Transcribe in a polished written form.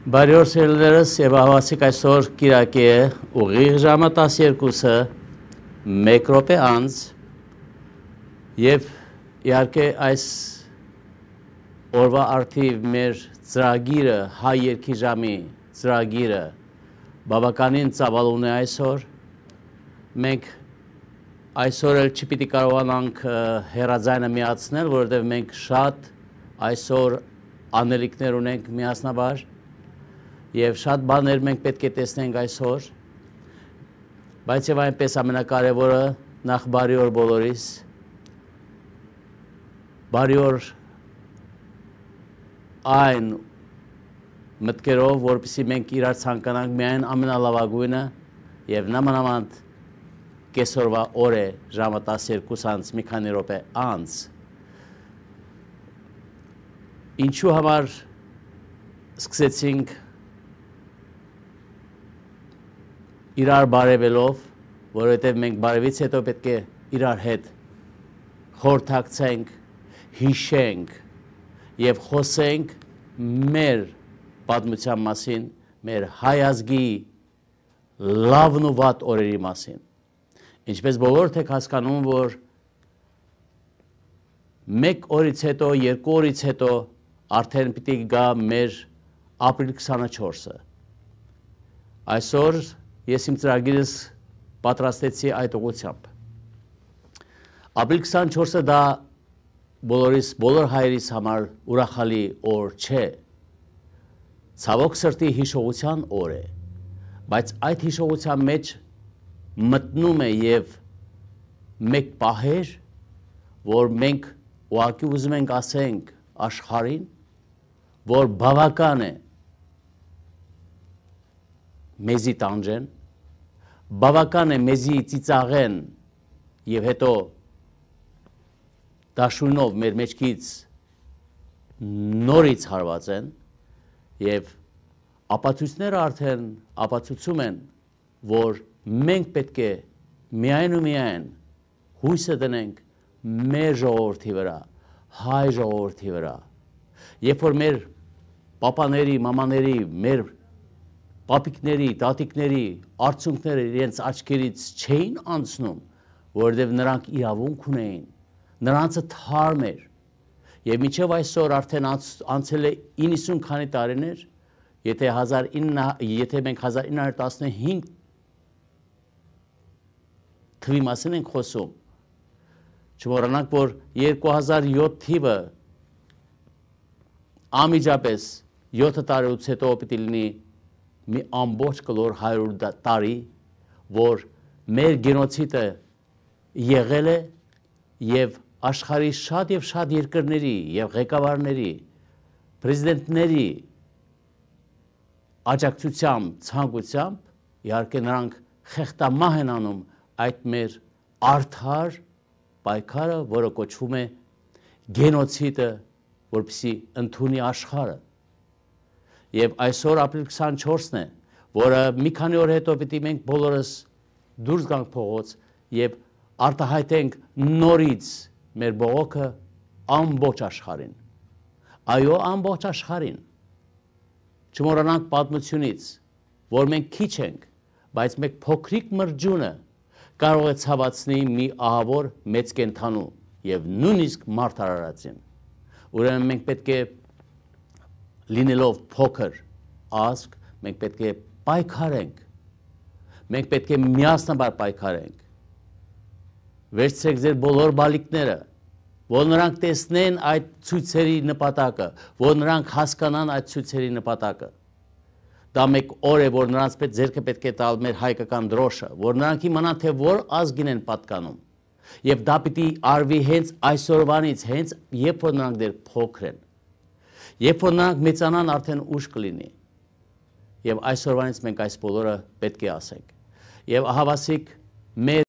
Բարի օր սիրելիներս եւ ահավասիկ այսօր կիրակի է ուղիղ ժամը 12-ը 1 րոպե անց եւ իհարկե այս օրվա արդիվ մեր ծրագիրը հայ երկի ժամի ծրագիրը բավականին ծավալուն է այսօր մենք այսօր էլ չպիտի կարողանանք հեռաձայնը միացնել որովհետեւ մենք շատ այսօր անելիքներ ունենք միասնաբար Եվ շատ բաներ մենք պետք է տեսնենք այսօր, բայց եւ այնպես ամենակարևորը նախ բարի օր բոլորիս, բարի օր այն մտքերով, որպեսզի մենք իրար ցանկանանք միայն ամենալավագույնը եւ նամանավանդ կեսօրվա օր է ժամը 12-ից մի քանի րոպե անց Ինչու համար սկսեցինք իրար բարևելով, որովհետև մենք բարևից հետո պետք է իրար հետ խորհրդակցենք, հիշենք եւ խոսենք մեր պատմության մասին, մեր հայ ազգի լավն ու վատ օրերի մասին։ Ինչպես բոլորդ եք հասկանում, որ մեկ օրից հետո, երկու օրից հետո արդեն պիտի գա մեր ապրիլ 24-ը։ Այսօր Ես իմ ծրագիրս պատրաստեցի այդ ուղղությամբ։ Ապրիլ 24-ը դա բոլոր հայերիս համար ուրախալի օր չէ։ Ցավոք սրտի հիշողության օր է, բայց այդ հիշողության մեջ մտնում է եւ մեկ պահեր, որ մենք ուղղակի ուզում ենք ասենք աշխարհին, որ բավական է մեզի տանջեն, բավական է մեզի ծիծաղեն եւ հետո դաշույնով մեր մեջքից նորից հարվածեն եւ ապացույցները արդեն ապացուցում են, որ մենք պետք է միայն ու միայն հույսը դնենք մեր ժողովրդի վրա, հայ ժողովրդի վրա։ Երբ որ մեր պապաների, մամաների, մեր Պապիկների, տատիկների, արցունքները իրենց աչքերից չէին անցնում, որովհետև նրանք իրավունք ունեին, նրանցը թարմ էր, եւ մինչեւ այսօր արդեն անցել է 90 քանի տարիներ, եթե մենք 1915 թվի մասին ենք խոսում, չմոռանանք, որ 2007 թիվը անմիջապես 7 տարուց հետո պիտի լինի մի ամբողջ կլոր 100 տարի, որ մեր գենոցիդը եղել է եւ աշխարհի շատ եւ շատ երկրների եւ ղեկավարների, պրեզիդենտների աջակցությամբ, ցանկությամբ, իհարկե նրանք խեղտամահ են անում այդ մեր արդար պայքարը, որը կոչվում է գենոցիդը, որպեսզի ընդունի աշխարհը Եվ այսօր ապրիլ 24-ն է, որը մի քանի օր հետո պիտի մենք բոլորս դուրս գանք փողոց եւ արտահայտենք նորից մեր բողոքը ամբողջ աշխարհին։ Այո, ամբողջ աշխարհին։ Չմոռանանք պատմությունից, որ մենք քիչ ենք, բայց մեկ փոքրիկ մրջյունը կարող է ցավացնել մի ահավոր մեծ կենդանու եւ նույնիսկ մարդ արարածին։ Ուրեմն մենք պետք է լինելով փոքր ազգ, մենք պետք է պայքարենք, մենք պետք է միասնաբար պայքարենք, վերցրեք ձեր բոլոր բալիկները, որ նրանք տեսնեն այդ ցույցերի նպատակը, որ նրանք հասկանան այդ ցույցերի նպատակը, դա մեկ օր է, որ նրանց ձեռքը պետք է տալ մեր հայկական դրոշը, որ նրանք իմանան, թե որ ազգին են պատկանում, եւ դա պիտի արվի հենց այսօրվանից, հենց երբ որ նրանք դեռ փոքր են Երբ որ նրանք մեծանան արդեն ուշ կլինի եւ այսօրվանից մենք այս բոլորը պետք է ասենք եւ ահավասիկ մեր